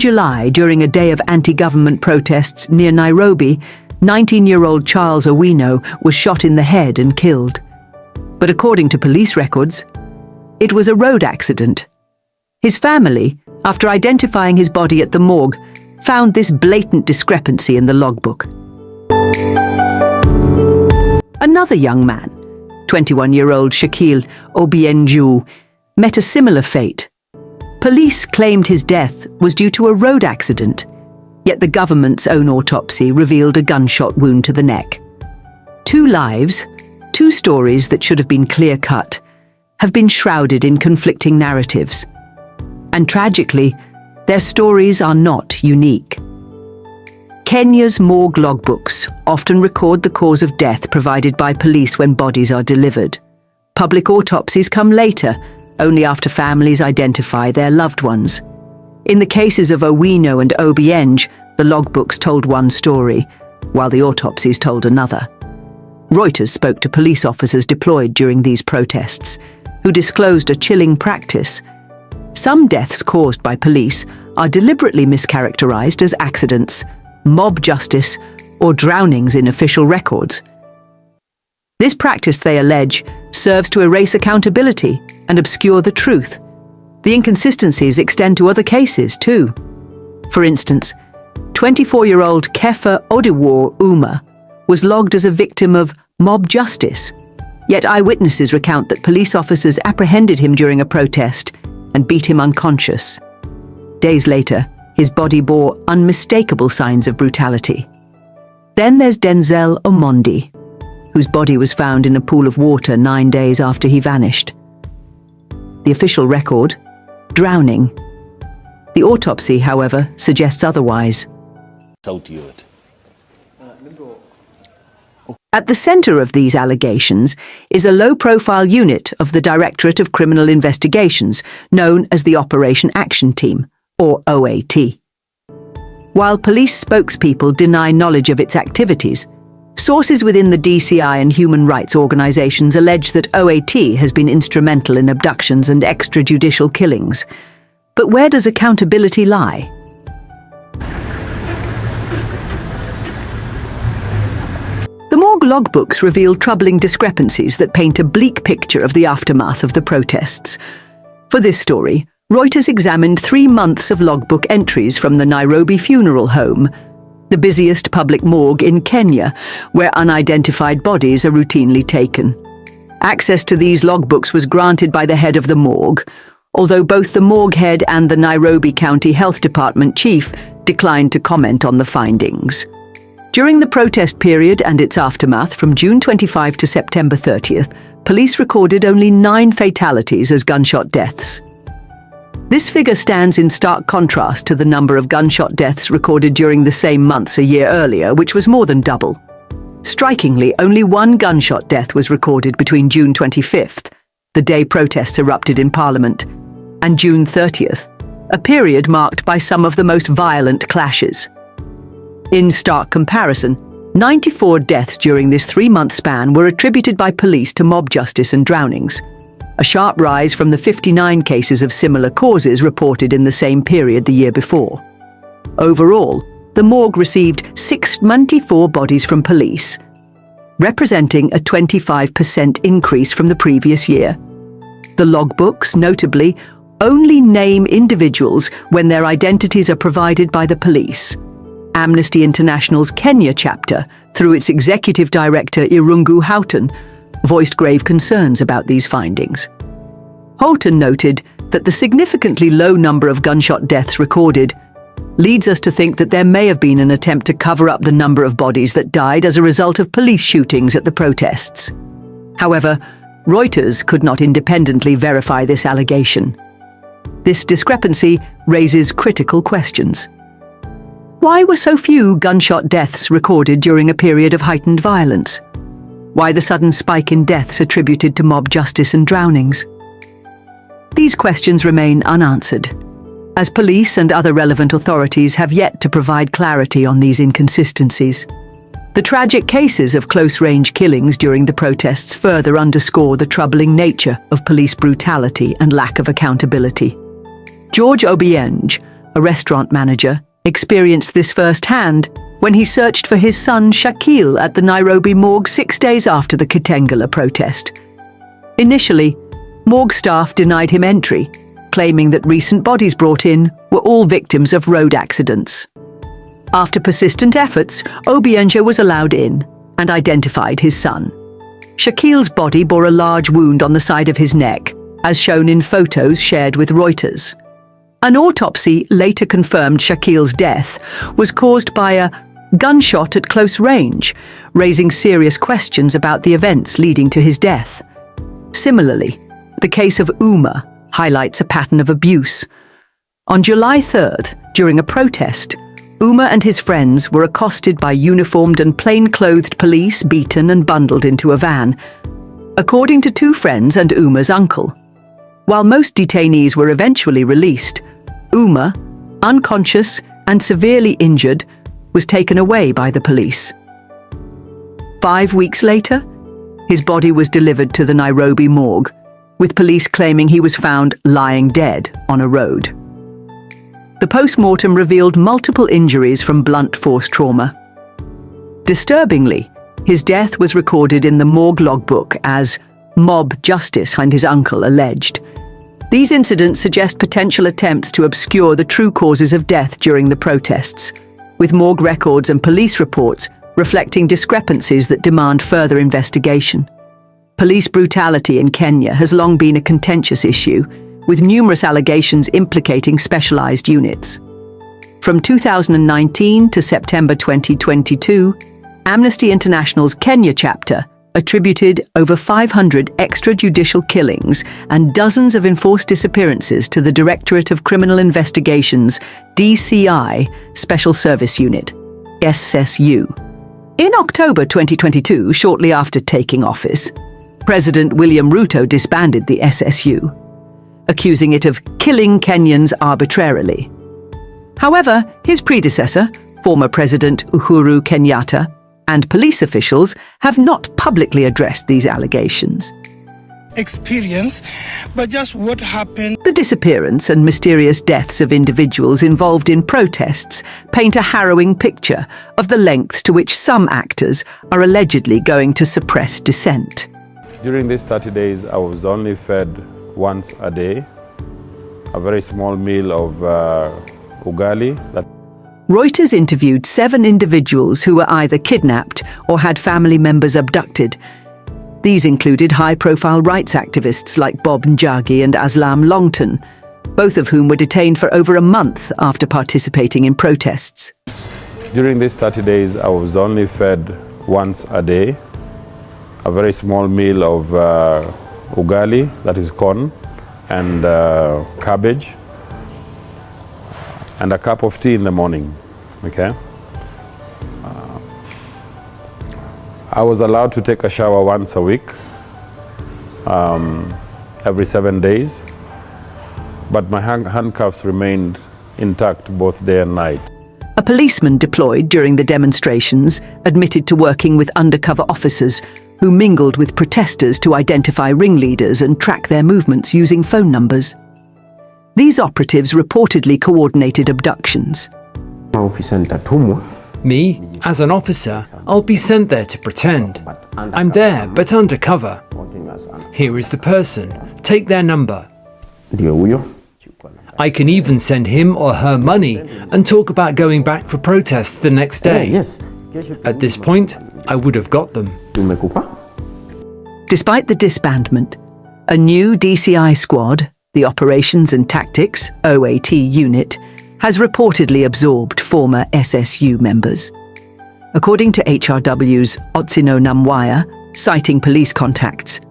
July, during a day of anti-government protests near Nairobi, 19-year-old Charles Owino was shot in the head and killed. But according to police records, it was a road accident. His family, after identifying his body at the morgue, found this blatant discrepancy in the logbook. Another young man, 21-year-old Shaquille Obienju, met a similar fate. Police claimed his death was due to a road accident, yet the government's own autopsy revealed a gunshot wound to the neck. Two lives, two stories that should have been clear-cut, have been shrouded in conflicting narratives. And tragically, their stories are not unique. Kenya's morgue logbooks often record the cause of death provided by police when bodies are delivered. Public autopsies come later, only after families identify their loved ones. In the cases of Owino and Obieng, the logbooks told one story, while the autopsies told another. Reuters spoke to police officers deployed during these protests, who disclosed a chilling practice. Some deaths caused by police are deliberately mischaracterized as accidents, mob justice, or drownings in official records. This practice, they allege, serves to erase accountability and obscure the truth. The inconsistencies extend to other cases, too. For instance, 24-year-old Kefa Odiwar Uma was logged as a victim of mob justice, yet eyewitnesses recount that police officers apprehended him during a protest and beat him unconscious. Days later, his body bore unmistakable signs of brutality. Then there's Denzel Omondi, whose body was found in a pool of water 9 days after he vanished. The official record? Drowning. The autopsy, however, suggests otherwise. At the center of these allegations is a low-profile unit of the Directorate of Criminal Investigations, known as the Operation Action Team, or OAT. While police spokespeople deny knowledge of its activities, sources within the DCI and human rights organizations allege that OAT has been instrumental in abductions and extrajudicial killings. But where does accountability lie? The morgue logbooks reveal troubling discrepancies that paint a bleak picture of the aftermath of the protests. For this story, Reuters examined 3 months of logbook entries from the Nairobi funeral home, the busiest public morgue in Kenya, where unidentified bodies are routinely taken. Access to these logbooks was granted by the head of the morgue, although both the morgue head and the Nairobi County Health Department chief declined to comment on the findings. During the protest period and its aftermath from June 25 to September 30th, police recorded only 9 fatalities as gunshot deaths. This figure stands in stark contrast to the number of gunshot deaths recorded during the same months a year earlier, which was more than double. Strikingly, only 1 gunshot death was recorded between June 25th, the day protests erupted in Parliament, and June 30th, a period marked by some of the most violent clashes. In stark comparison, 94 deaths during this 3-month span were attributed by police to mob justice and drownings, a sharp rise from the 59 cases of similar causes reported in the same period the year before. Overall, the morgue received 694 bodies from police, representing a 25% increase from the previous year. The logbooks, notably, only name individuals when their identities are provided by the police. Amnesty International's Kenya chapter, through its executive director Irungu Houghton, voiced grave concerns about these findings. Houghton noted that the significantly low number of gunshot deaths recorded leads us to think that there may have been an attempt to cover up the number of bodies that died as a result of police shootings at the protests. However, Reuters could not independently verify this allegation. This discrepancy raises critical questions. Why were so few gunshot deaths recorded during a period of heightened violence? Why the sudden spike in deaths attributed to mob justice and drownings? These questions remain unanswered, as police and other relevant authorities have yet to provide clarity on these inconsistencies. The tragic cases of close-range killings during the protests further underscore the troubling nature of police brutality and lack of accountability. George Obieng, a restaurant manager, experienced this firsthand when he searched for his son Shakil at the Nairobi morgue 6 days after the Kitengela protest. Initially, morgue staff denied him entry, claiming that recent bodies brought in were all victims of road accidents. After persistent efforts, Obienje was allowed in and identified his son. Shakil's body bore a large wound on the side of his neck, as shown in photos shared with Reuters. An autopsy later confirmed Shakil's death was caused by a gunshot at close range, raising serious questions about the events leading to his death. Similarly, the case of Uma highlights a pattern of abuse. On July 3rd, during a protest, Uma and his friends were accosted by uniformed and plain-clothed police, beaten and bundled into a van. According to two friends and Uma's uncle, while most detainees were eventually released, Uma, unconscious and severely injured, was taken away by the police. 5 weeks later, his body was delivered to the Nairobi morgue, with police claiming he was found lying dead on a road. The post-mortem revealed multiple injuries from blunt force trauma. Disturbingly, his death was recorded in the morgue logbook as mob justice, and his uncle alleged. These incidents suggest potential attempts to obscure the true causes of death during the protests, with morgue records and police reports reflecting discrepancies that demand further investigation. Police brutality in Kenya has long been a contentious issue, with numerous allegations implicating specialized units. From 2019 to September 2022, Amnesty International's Kenya chapter attributed over 500 extrajudicial killings and dozens of enforced disappearances to the Directorate of Criminal Investigations (DCI) Special Service Unit (SSU). In October 2022, shortly after taking office, President William Ruto disbanded the SSU, accusing it of killing Kenyans arbitrarily. However, his predecessor, former President Uhuru Kenyatta, and police officials have not publicly addressed these allegations. Experience, but just what happened. The disappearance and mysterious deaths of individuals involved in protests paint a harrowing picture of the lengths to which some actors are allegedly going to suppress dissent. During these 30 days, I was only fed once a day, a very small meal of ugali. Reuters interviewed 7 individuals who were either kidnapped or had family members abducted. These included high-profile rights activists like Bob Njagi and Aslam Longton, both of whom were detained for over a month after participating in protests. During these 30 days, I was only fed once a day, a very small meal of ugali, that is corn, and cabbage, and a cup of tea in the morning, okay? I was allowed to take a shower once a week, every 7 days, but my handcuffs remained intact both day and night. A policeman deployed during the demonstrations admitted to working with undercover officers who mingled with protesters to identify ringleaders and track their movements using phone numbers. These operatives reportedly coordinated abductions. Me, as an officer, I'll be sent there to pretend. I'm there, but undercover. Here is the person. Take their number. I can even send him or her money and talk about going back for protests the next day. At this point, I would have got them. Despite the disbandment, a new DCI squad, the Operations and Tactics (OAT) unit, has reportedly absorbed former SSU members. According to HRW's Otsino Namwaya, citing police contacts,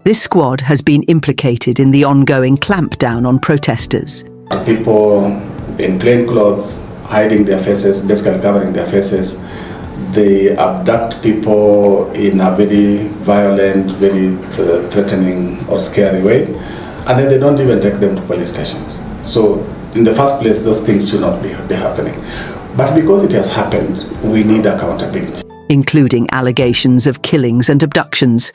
this squad has been implicated in the ongoing clampdown on protesters. People in plain clothes, hiding their faces, basically covering their faces, they abduct people in a very violent, very threatening or scary way, and then they don't even take them to police stations. So in the first place, those things should not be happening. But because it has happened, we need accountability. Including allegations of killings and abductions.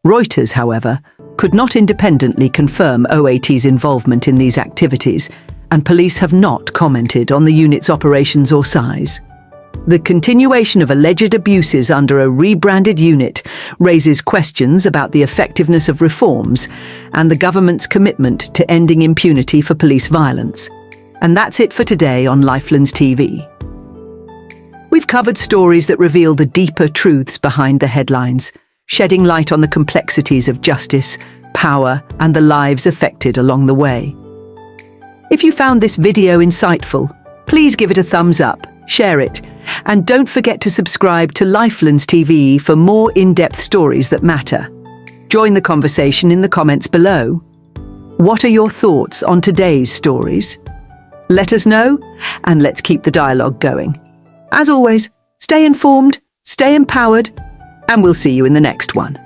Reuters, however, could not independently confirm OAT's involvement in these activities and police have not commented on the unit's operations or size. The continuation of alleged abuses under a rebranded unit raises questions about the effectiveness of reforms and the government's commitment to ending impunity for police violence. And that's it for today on Lifelens TV. We've covered stories that reveal the deeper truths behind the headlines, shedding light on the complexities of justice, power, and the lives affected along the way. If you found this video insightful, please give it a thumbs up, share it, and don't forget to subscribe to Lifelens TV for more in-depth stories that matter. Join the conversation in the comments below. What are your thoughts on today's stories? Let us know, and let's keep the dialogue going. As always, stay informed, stay empowered, and we'll see you in the next one.